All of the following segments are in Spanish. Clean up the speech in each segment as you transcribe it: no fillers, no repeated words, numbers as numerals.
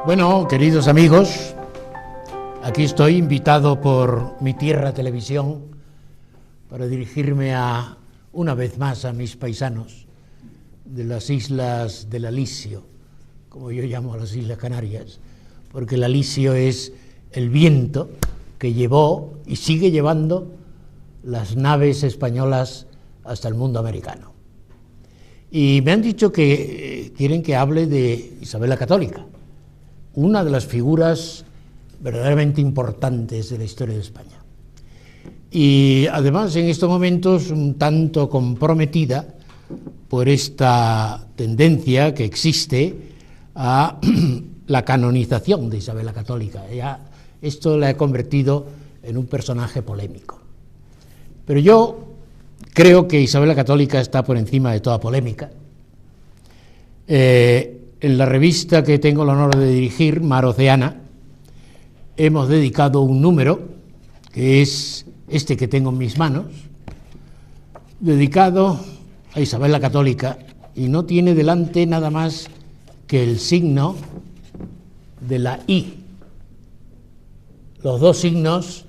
Bueno, queridos amigos, aquí estoy invitado por Mi Tierra Televisión para dirigirme una vez más a mis paisanos de las islas del Alisio, como yo llamo a las Islas Canarias, porque el Alisio es el viento que llevó y sigue llevando las naves españolas hasta el mundo americano. Y me han dicho que quieren que hable de Isabel la Católica, una de las figuras verdaderamente importantes de la historia de España. Y además en estos momentos un tanto comprometida por esta tendencia que existe a la canonización de Isabel la Católica. Esto la ha convertido en un personaje polémico. Pero yo creo que Isabel la Católica está por encima de toda polémica. En la revista que tengo el honor de dirigir, Mar Oceana, hemos dedicado un número, que es este que tengo en mis manos, dedicado a Isabel la Católica, y no tiene delante nada más que el signo de la I, los dos signos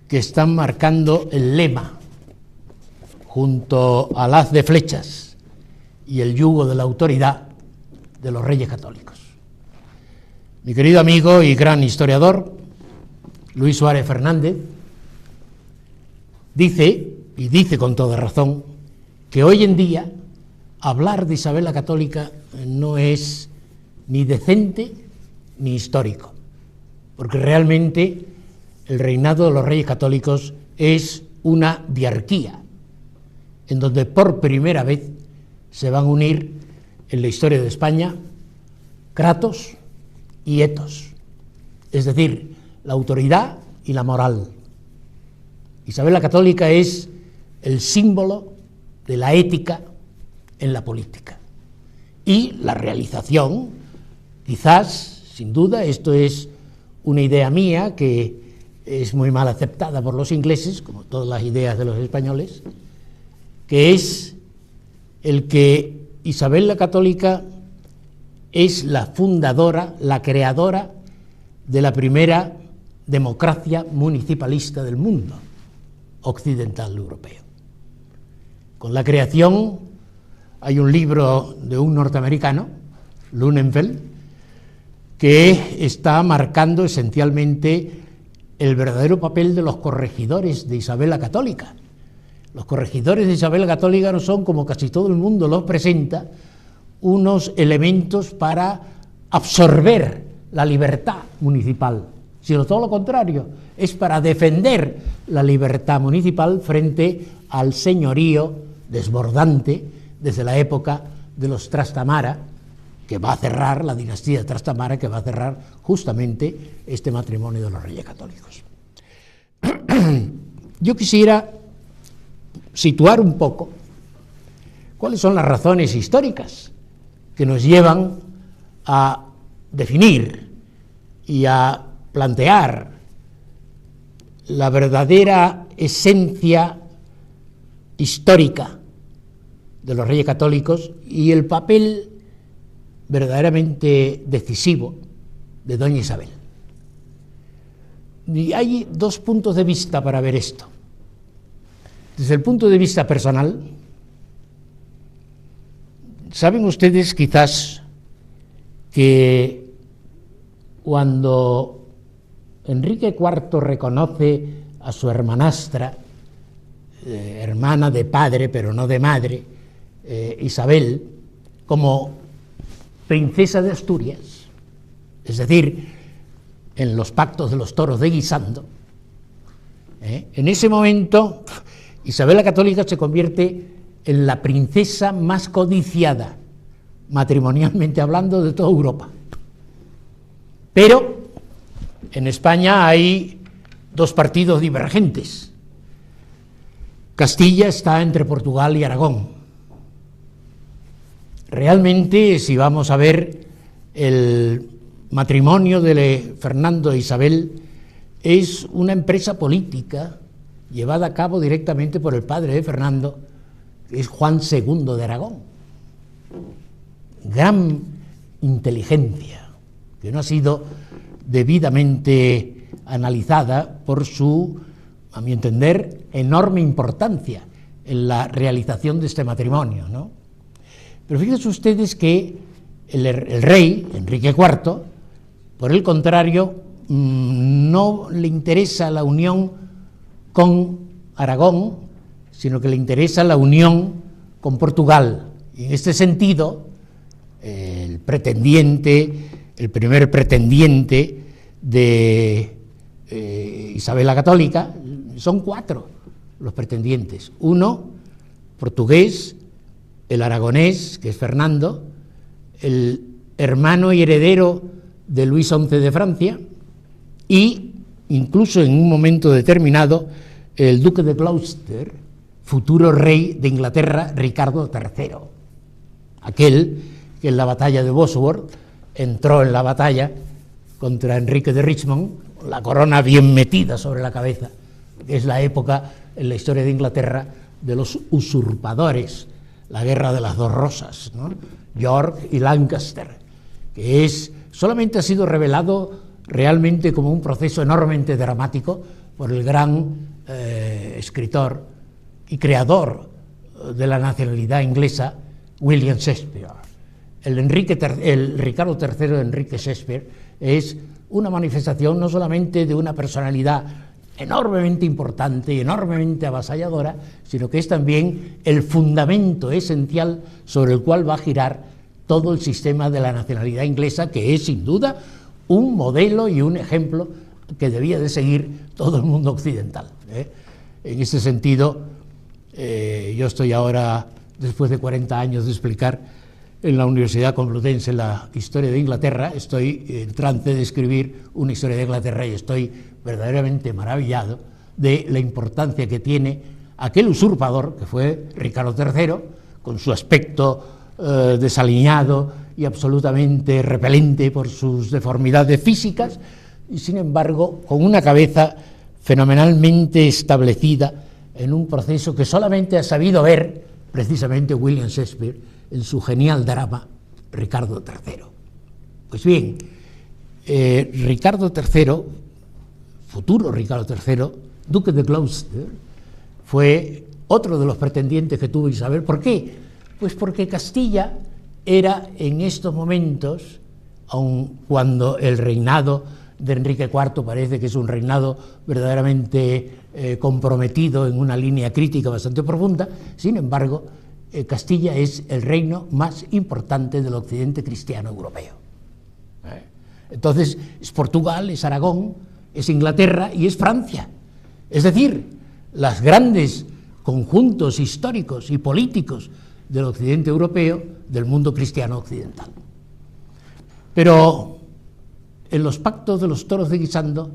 que están marcando el lema, junto al haz de flechas y el yugo de la autoridad de los Reyes Católicos. Mi querido amigo y gran historiador, Luis Suárez Fernández, dice, y dice con toda razón, que hoy en día hablar de Isabel la Católica no es ni decente ni histórico, porque realmente el reinado de los Reyes Católicos es una diarquía, en donde por primera vez se van a unir en la historia de España kratos y etos, es decir, la autoridad y la moral. Isabel la Católica es el símbolo de la ética en la política y la realización, quizás, sin duda, esto es una idea mía que es muy mal aceptada por los ingleses, como todas las ideas de los españoles, que es el que Isabel la Católica es la fundadora, la creadora de la primera democracia municipalista del mundo occidental europeo. Con la creación hay un libro de un norteamericano, Lunenfeld, que está marcando esencialmente el verdadero papel de los corregidores de Isabel la Católica. Los corregidores de Isabel la Católica no son, como casi todo el mundo los presenta, unos elementos para absorber la libertad municipal, sino todo lo contrario, es para defender la libertad municipal frente al señorío desbordante desde la época de los Trastamara, que va a cerrar, la dinastía de Trastamara, que va a cerrar justamente este matrimonio de los Reyes Católicos. Yo quisiera situar un poco cuáles son las razones históricas que nos llevan a definir y a plantear la verdadera esencia histórica de los Reyes Católicos y el papel verdaderamente decisivo de doña Isabel. Y hay dos puntos de vista para ver esto. Desde el punto de vista personal, saben ustedes quizás que cuando Enrique IV reconoce a su hermanastra, hermana de padre pero no de madre, Isabel, como princesa de Asturias, es decir, en los pactos de los toros de Guisando, en ese momento Isabel la Católica se convierte en la princesa más codiciada, matrimonialmente hablando, de toda Europa. Pero en España hay dos partidos divergentes. Castilla está entre Portugal y Aragón. Realmente, si vamos a ver el matrimonio de Fernando e Isabel, es una empresa política llevada a cabo directamente por el padre de Fernando, que es Juan II de Aragón. Gran inteligencia, que no ha sido debidamente analizada por su, a mi entender, enorme importancia en la realización de este matrimonio, ¿no? Pero fíjense ustedes que el rey, Enrique IV, por el contrario, no le interesa la unión con Aragón, sino que le interesa la unión con Portugal. Y en este sentido, el primer pretendiente de Isabel la Católica, son 4 los pretendientes. Uno, portugués, el aragonés, que es Fernando, el hermano y heredero de Luis XI de Francia, y incluso en un momento determinado el duque de Gloucester, futuro rey de Inglaterra, Ricardo III, aquel que en la batalla de Bosworth entró en la batalla contra Enrique de Richmond, la corona bien metida sobre la cabeza. Es la época en la historia de Inglaterra de los usurpadores, la guerra de las dos rosas, ¿no? York y Lancaster, que solamente ha sido revelado realmente como un proceso enormemente dramático por el gran escritor y creador de la nacionalidad inglesa, William Shakespeare. El Ricardo III de Enrique Shakespeare es una manifestación no solamente de una personalidad enormemente importante y enormemente avasalladora, sino que es también el fundamento esencial sobre el cual va a girar todo el sistema de la nacionalidad inglesa, que es sin duda un modelo y un ejemplo que debía de seguir todo el mundo occidental. En ese sentido, yo estoy ahora, después de 40 años de explicar en la Universidad Complutense la historia de Inglaterra, estoy en trance de escribir una historia de Inglaterra y estoy verdaderamente maravillado de la importancia que tiene aquel usurpador que fue Ricardo III, con su aspecto desaliñado y absolutamente repelente por sus deformidades físicas, y sin embargo con una cabeza fenomenalmente establecida en un proceso que solamente ha sabido ver precisamente William Shakespeare en su genial drama Ricardo III. Pues bien, Ricardo III, futuro Ricardo III, duque de Gloucester, fue otro de los pretendientes que tuvo Isabel. ¿Por qué? Pues porque Castilla era en estos momentos, aun cuando el reinado de Enrique IV parece que es un reinado verdaderamente comprometido en una línea crítica bastante profunda, sin embargo, Castilla es el reino más importante del occidente cristiano europeo. Entonces, es Portugal, es Aragón, es Inglaterra y es Francia. Es decir, los grandes conjuntos históricos y políticos del occidente europeo, del mundo cristiano occidental. Pero en los pactos de los toros de Guisando,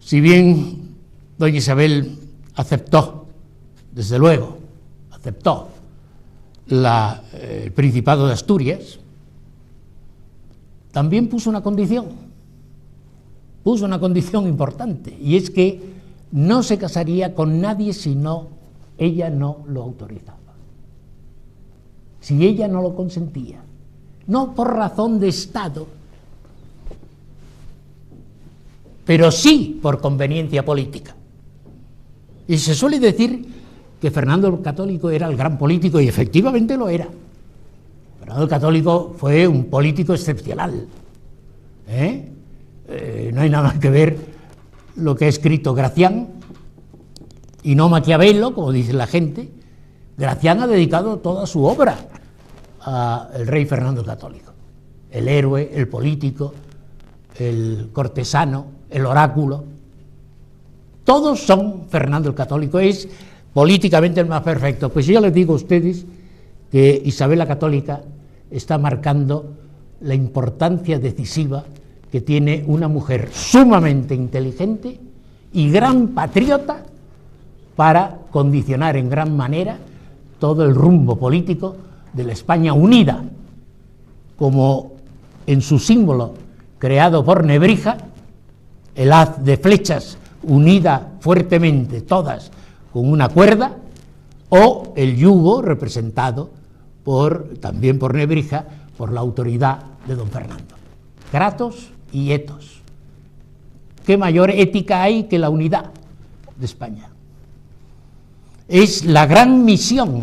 si bien doña Isabel aceptó, desde luego, aceptó el Principado de Asturias, también puso una condición, puso una condición importante, y es que no se casaría con nadie si ella no lo autorizaba. Si ella no lo consentía, no por razón de Estado, pero sí por conveniencia política. Y se suele decir que Fernando el Católico era el gran político, y efectivamente lo era. Fernando el Católico fue un político excepcional. No hay nada más que ver lo que ha escrito Gracián, y no Maquiavelo, como dice la gente. Gracián ha dedicado toda su obra al rey Fernando el Católico. El héroe, el político, el cortesano, el oráculo. Todos son Fernando el Católico, es políticamente el más perfecto. Pues yo les digo a ustedes que Isabel la Católica está marcando la importancia decisiva que tiene una mujer sumamente inteligente y gran patriota para condicionar en gran manera todo el rumbo político de la España unida, como en su símbolo creado por Nebrija, el haz de flechas unida fuertemente, todas con una cuerda, o el yugo representado también por Nebrija, por la autoridad de don Fernando. Kratos y etos. ¿Qué mayor ética hay que la unidad de España? Es la gran misión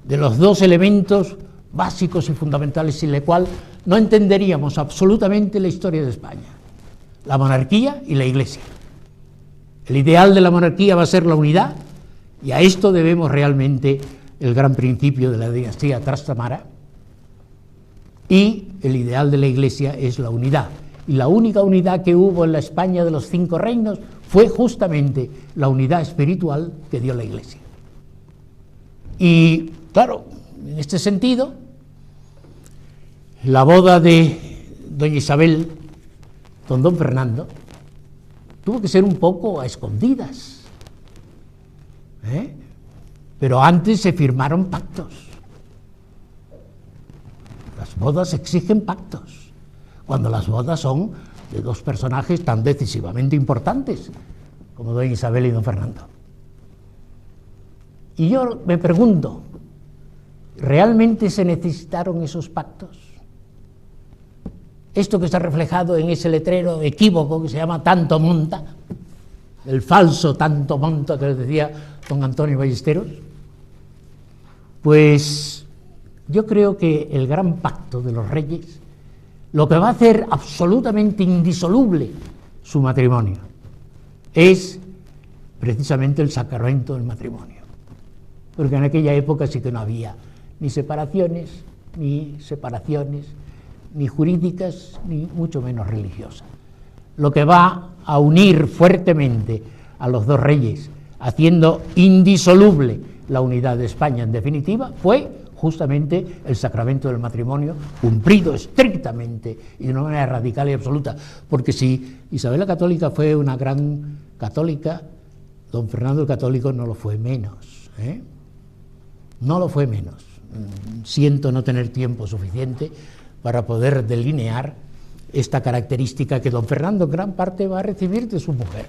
de los dos elementos básicos y fundamentales sin el cual no entenderíamos absolutamente la historia de España: la monarquía y la Iglesia. El ideal de la monarquía va a ser la unidad, y a esto debemos realmente el gran principio de la dinastía Trastamara, y el ideal de la Iglesia es la unidad. Y la única unidad que hubo en la España de los 5 reinos fue justamente la unidad espiritual que dio la Iglesia. Y claro, en este sentido, la boda de doña Isabel con don Fernando tuvo que ser un poco a escondidas, pero antes se firmaron pactos. Las bodas exigen pactos, cuando las bodas son de dos personajes tan decisivamente importantes como doña Isabel y don Fernando. Y yo me pregunto, ¿realmente se necesitaron esos pactos? Esto que está reflejado en ese letrero equívoco que se llama Tanto Monta, el falso Tanto Monta que les decía don Antonio Ballesteros, pues yo creo que el gran pacto de los reyes, lo que va a hacer absolutamente indisoluble su matrimonio, es precisamente el sacramento del matrimonio. Porque en aquella época sí que no había ni separaciones, ni jurídicas, ni mucho menos religiosas. Lo que va a unir fuertemente a los dos reyes, haciendo indisoluble la unidad de España en definitiva, fue justamente el sacramento del matrimonio, cumplido estrictamente y de una manera radical y absoluta. Porque si Isabel la Católica fue una gran católica, don Fernando el Católico no lo fue menos, no lo fue menos. Siento no tener tiempo suficiente para poder delinear esta característica que don Fernando en gran parte va a recibir de su mujer.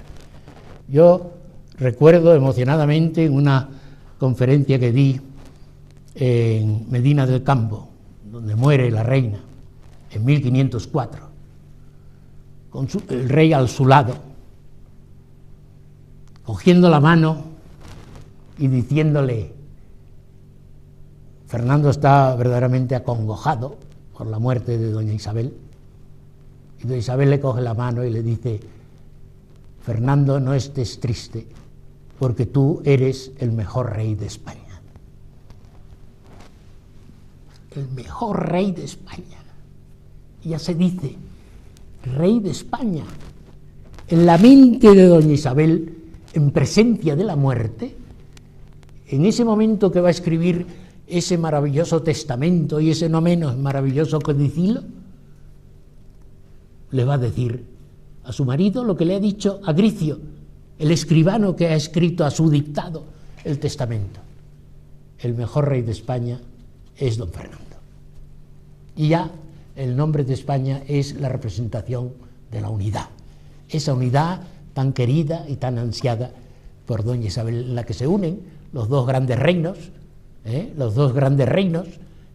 Yo recuerdo emocionadamente en una conferencia que di en Medina del Campo, donde muere la reina en 1504, con el rey a su lado, cogiendo la mano y diciéndole: Fernando está verdaderamente acongojado por la muerte de doña Isabel, y doña Isabel le coge la mano y le dice: Fernando, no estés triste, porque tú eres el mejor rey de España. El mejor rey de España. Y ya se dice, rey de España. En la mente de doña Isabel, en presencia de la muerte, en ese momento que va a escribir ese maravilloso testamento y ese no menos maravilloso codicilo, le va a decir a su marido lo que le ha dicho a Gricio, el escribano que ha escrito a su dictado el testamento: el mejor rey de España es don Fernando. Y ya el nombre de España es la representación de la unidad. esa unidad tan querida y tan ansiada por doña Isabel, en la que se unen los dos grandes reinos,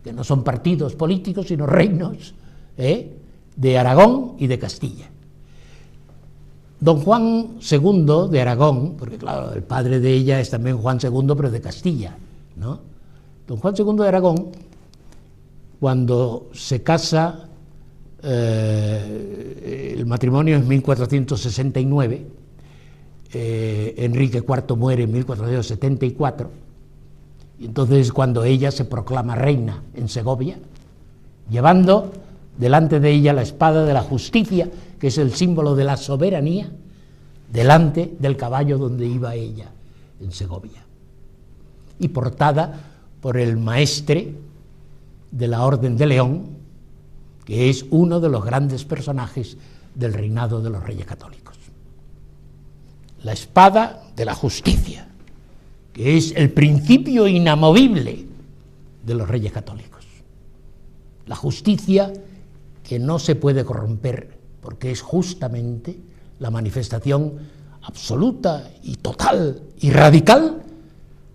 que no son partidos políticos, sino reinos, de Aragón y de Castilla. Don Juan II de Aragón, porque claro, el padre de ella es también Juan II, pero de Castilla, ¿no? Don Juan II de Aragón, cuando se casa, el matrimonio es 1469, Enrique IV muere en 1474, y entonces cuando ella se proclama reina en Segovia, llevando delante de ella la espada de la justicia, que es el símbolo de la soberanía, delante del caballo donde iba ella en Segovia, y portada por el maestre de la Orden de León, que es uno de los grandes personajes del reinado de los Reyes Católicos. La espada de la justicia, que es el principio inamovible de los Reyes Católicos. La justicia que no se puede corromper, porque es justamente la manifestación absoluta y total y radical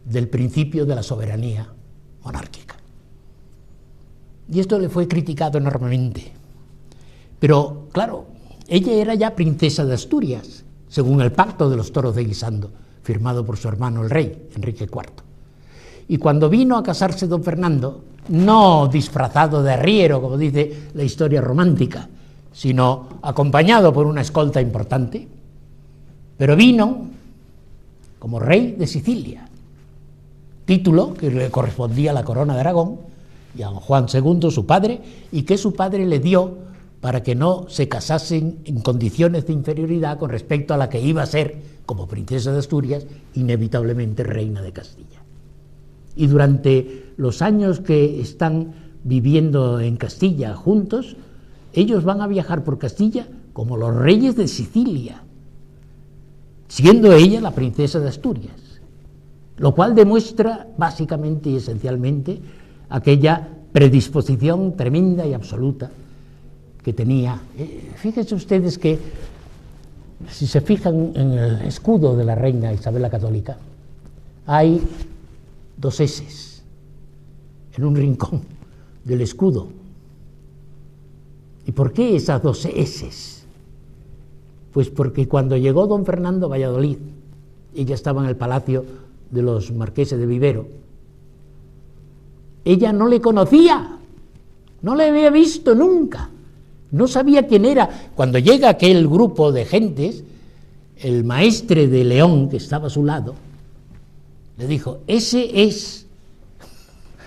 del principio de la soberanía monárquica. Y esto le fue criticado enormemente. Pero, claro, ella era ya princesa de Asturias, según el pacto de los Toros de Guisando, firmado por su hermano el rey, Enrique IV. Y cuando vino a casarse don Fernando, no disfrazado de arriero, como dice la historia romántica, sino acompañado por una escolta importante, pero vino como rey de Sicilia, título que le correspondía a la corona de Aragón y a Juan II, su padre, y que su padre le dio para que no se casasen en condiciones de inferioridad con respecto a la que iba a ser, como princesa de Asturias, inevitablemente reina de Castilla. Y durante los años que están viviendo en Castilla juntos, ellos van a viajar por Castilla como los reyes de Sicilia, siendo ella la princesa de Asturias, lo cual demuestra básicamente y esencialmente aquella predisposición tremenda y absoluta que tenía. Fíjense ustedes que, si se fijan en el escudo de la reina Isabel la Católica, hay dos eses en un rincón del escudo. ¿Y por qué esas dos eses? Pues porque cuando llegó don Fernando a Valladolid, ella estaba en el palacio de los marqueses de Vivero, ella no le conocía, no le había visto nunca, no sabía quién era. Cuando llega aquel grupo de gentes, el maestre de León, que estaba a su lado, le dijo: ese es,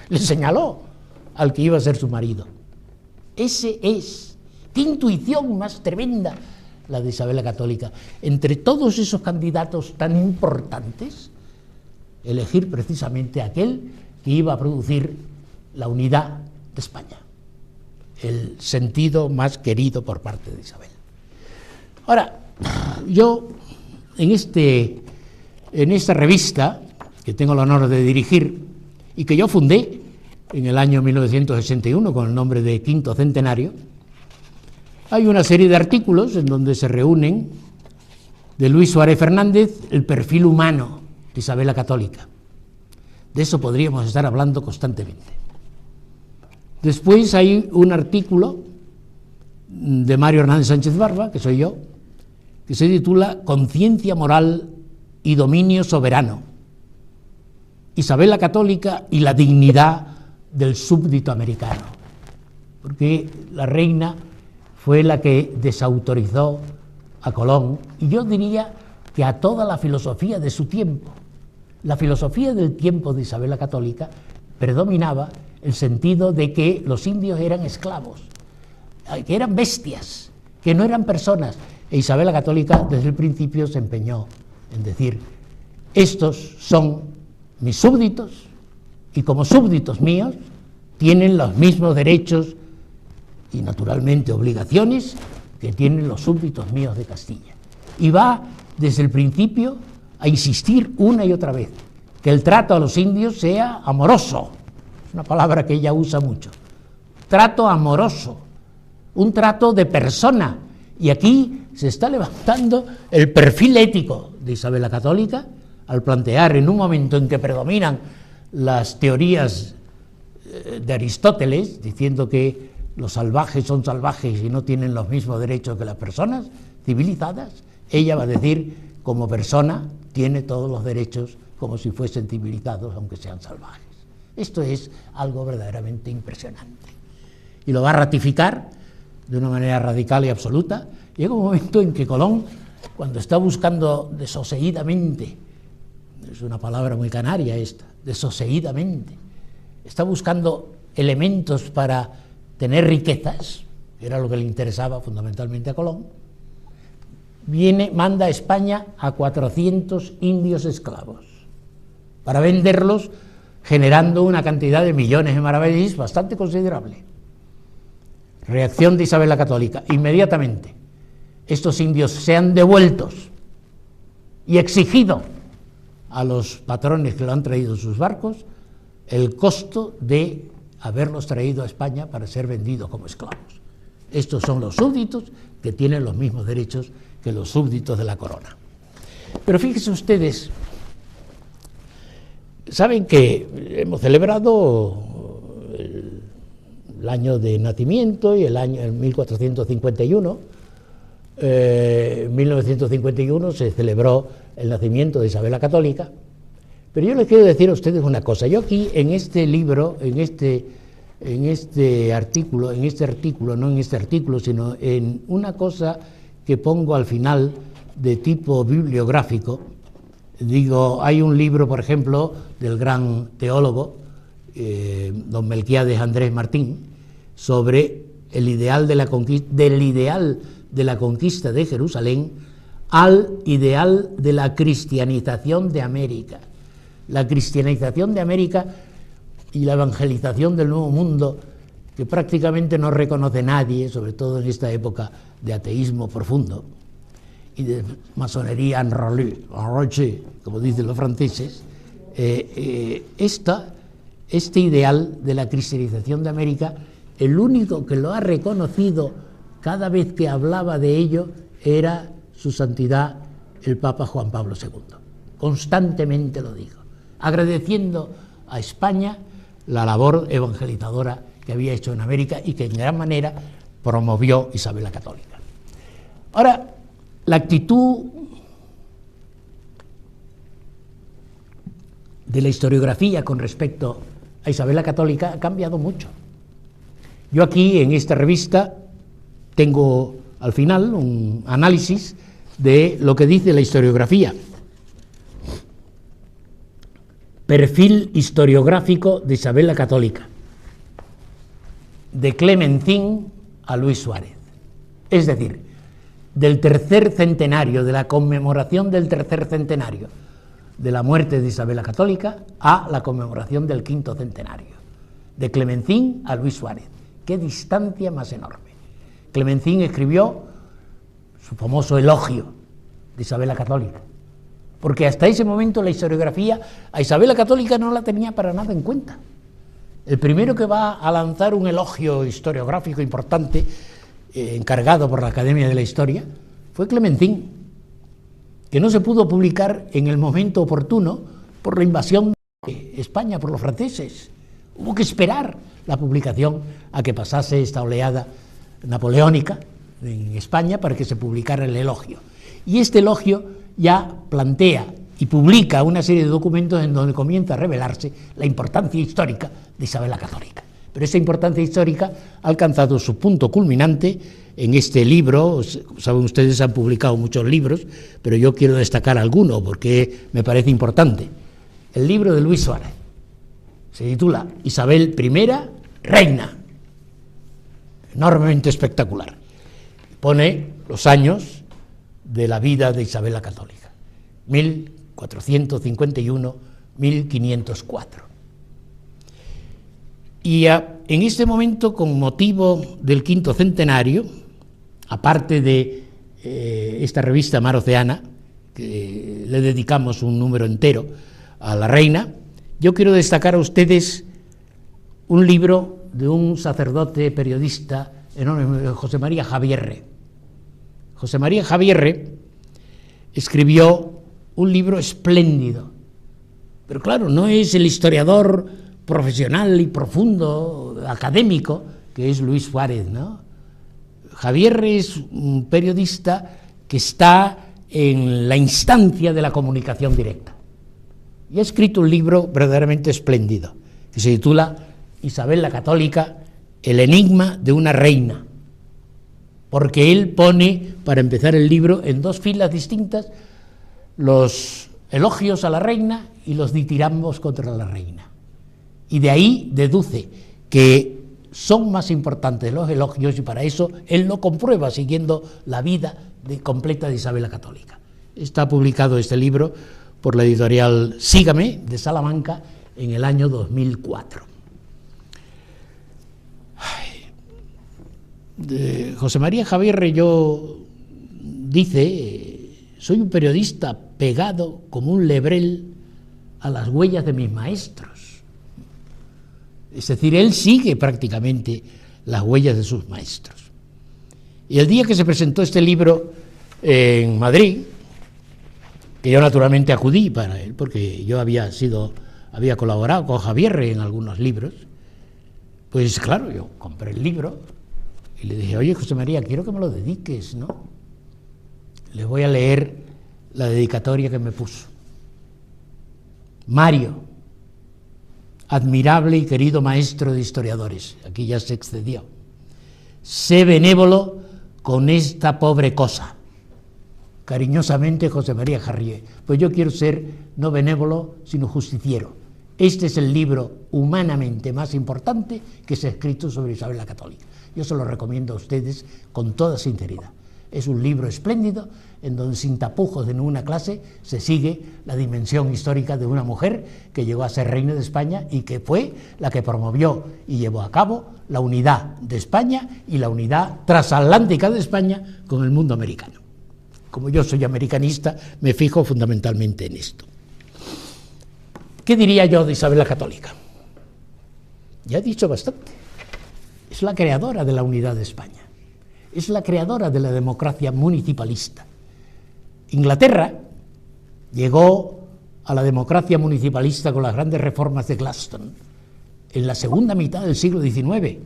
le señaló al que iba a ser su marido, ese es. ¡Qué intuición más tremenda la de Isabel la Católica! Entre todos esos candidatos tan importantes, elegir precisamente aquel que iba a producir la unidad de España, el sentido más querido por parte de Isabel. Ahora, yo en esta revista, que tengo el honor de dirigir y que yo fundé en el año 1961 con el nombre de Quinto Centenario, hay una serie de artículos en donde se reúnen de Luis Suárez Fernández el perfil humano de Isabel la Católica. De eso podríamos estar hablando constantemente. Después hay un artículo de Mario Hernández Sánchez Barba, que soy yo, que se titula Conciencia moral y dominio soberano, Isabel la Católica y la dignidad del súbdito americano, porque la reina fue la que desautorizó a Colón, y yo diría que a toda la filosofía de su tiempo. La filosofía del tiempo de Isabel la Católica predominaba el sentido de que los indios eran esclavos, que eran bestias, que no eran personas. E Isabel la Católica desde el principio se empeñó en decir: estos son mis súbditos y como súbditos míos tienen los mismos derechos y naturalmente obligaciones que tienen los súbditos míos de Castilla. Y va desde el principio a insistir una y otra vez que el trato a los indios sea amoroso. Es una palabra que ella usa mucho. Trato amoroso, un trato de persona. Y aquí se está levantando el perfil ético de Isabel la Católica al plantear, en un momento en que predominan las teorías de Aristóteles, diciendo que los salvajes son salvajes y no tienen los mismos derechos que las personas civilizadas, ella va a decir, como persona, tiene todos los derechos como si fuesen civilizados, aunque sean salvajes. Esto es algo verdaderamente impresionante. Y lo va a ratificar de una manera radical y absoluta. Llega un momento en que Colón, cuando está buscando desoseídamente, es una palabra muy canaria esta, desoseídamente, está buscando elementos para tener riquezas, que era lo que le interesaba fundamentalmente a Colón, manda a España a 400 indios esclavos para venderlos, generando una cantidad de millones de maravedís bastante considerable. Reacción de Isabel la Católica: inmediatamente estos indios sean devueltos y exigido a los patrones que lo han traído en sus barcos el costo de haberlos traído a España para ser vendidos como esclavos. Estos son los súbditos que tienen los mismos derechos que los súbditos de la corona. Pero fíjense ustedes, saben que hemos celebrado el año de nacimiento y el año en 1451. En 1951 se celebró el nacimiento de Isabel la Católica. Pero yo les quiero decir a ustedes una cosa. Yo aquí en este libro, en este artículo, sino en una cosa que pongo al final de tipo bibliográfico, digo, hay un libro, por ejemplo, del gran teólogo, don Melquiades Andrés Martín, sobre el ideal de la conquista, del ideal de la conquista de Jerusalén al ideal de la cristianización de América. La cristianización de América y la evangelización del Nuevo Mundo, que prácticamente no reconoce nadie, sobre todo en esta época de ateísmo profundo y de masonería enrochée, como dicen los franceses, este ideal de la cristianización de América, el único que lo ha reconocido cada vez que hablaba de ello era su santidad el Papa Juan Pablo II. Constantemente lo digo, agradeciendo a España la labor evangelizadora que había hecho en América y que en gran manera promovió Isabel la Católica. Ahora, la actitud de la historiografía con respecto a Isabel la Católica ha cambiado mucho. Yo aquí en esta revista tengo al final un análisis de lo que dice la historiografía. Perfil historiográfico de Isabel la Católica, de Clemencín a Luis Suárez. Es decir, del tercer centenario, de la conmemoración del tercer centenario de la muerte de Isabel la Católica a la conmemoración del quinto centenario. De Clemencín a Luis Suárez. ¡Qué distancia más enorme! Clemencín escribió su famoso elogio de Isabel la Católica, porque hasta ese momento la historiografía a Isabel la Católica no la tenía para nada en cuenta. El primero que va a lanzar un elogio historiográfico importante, encargado por la Academia de la Historia, fue Clemencín, que no se pudo publicar en el momento oportuno por la invasión de España por los franceses. Hubo que esperar la publicación a que pasase esta oleada napoleónica en España para que se publicara el elogio. Y este elogio ya plantea y publica una serie de documentos en donde comienza a revelarse la importancia histórica de Isabel la Católica. Pero esa importancia histórica ha alcanzado su punto culminante en este libro. Saben ustedes, han publicado muchos libros, pero yo quiero destacar alguno porque me parece importante. El libro de Luis Suárez se titula Isabel I, reina. Enormemente espectacular. Pone los años de la vida de Isabel la Católica, 1451-1504. Y en este momento, con motivo del quinto centenario, aparte de esta revista Mar Oceana, que le dedicamos un número entero a la reina, yo quiero destacar a ustedes un libro de un sacerdote periodista enorme, José María Javierre. José María Javierre escribió un libro espléndido, pero claro, no es el historiador profesional y profundo, académico, que es Luis Suárez, ¿no? Javierre es un periodista que está en la instancia de la comunicación directa. Y ha escrito un libro verdaderamente espléndido, que se titula Isabel la Católica, el enigma de una reina, porque él pone, para empezar el libro, en dos filas distintas, los elogios a la reina y los ditirambos contra la reina. Y de ahí deduce que son más importantes los elogios, y para eso él lo comprueba siguiendo la vida completa de Isabel la Católica. Está publicado este libro por la editorial Sígame, de Salamanca, en el año 2004. José María Javierre dice: soy un periodista pegado como un lebrel a las huellas de mis maestros. Es decir, él sigue prácticamente las huellas de sus maestros. Y el día que se presentó este libro en Madrid, que yo naturalmente acudí para él, porque yo había colaborado con Javierre en algunos libros, pues claro, yo compré el libro y le dije: oye, José María, quiero que me lo dediques, ¿no? Le voy a leer la dedicatoria que me puso. Mario, admirable y querido maestro de historiadores, aquí ya se excedió, sé benévolo con esta pobre cosa. Cariñosamente, José María Javierre. Pues yo quiero ser no benévolo, sino justiciero. Este es el libro humanamente más importante que se ha escrito sobre Isabel la Católica. Yo se lo recomiendo a ustedes con toda sinceridad. Es un libro espléndido en donde, sin tapujos de ninguna clase, se sigue la dimensión histórica de una mujer que llegó a ser reina de España y que fue la que promovió y llevó a cabo la unidad de España y la unidad transatlántica de España con el mundo americano. Como yo soy americanista, me fijo fundamentalmente en esto. ¿Qué diría yo de Isabel la Católica? Ya he dicho bastante. Es la creadora de la unidad de España. Es la creadora de la democracia municipalista. Inglaterra llegó a la democracia municipalista con las grandes reformas de Gladstone en la segunda mitad del siglo XIX,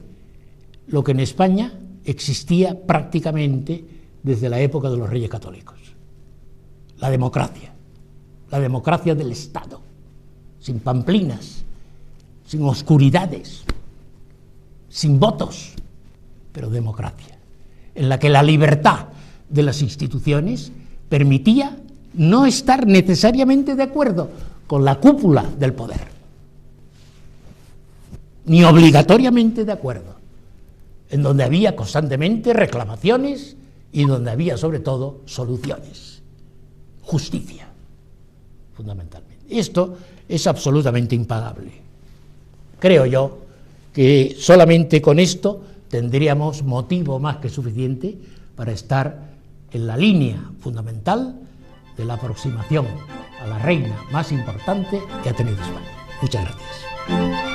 lo que en España existía prácticamente desde la época de los Reyes Católicos. La democracia del Estado, sin pamplinas, sin oscuridades, sin votos, pero democracia, en la que la libertad de las instituciones permitía no estar necesariamente de acuerdo con la cúpula del poder, ni obligatoriamente de acuerdo, en donde había constantemente reclamaciones y donde había sobre todo soluciones, justicia, fundamentalmente. Esto es absolutamente impagable. Creo yo que solamente con esto tendríamos motivo más que suficiente para estar en la línea fundamental de la aproximación a la reina más importante que ha tenido España. Muchas gracias.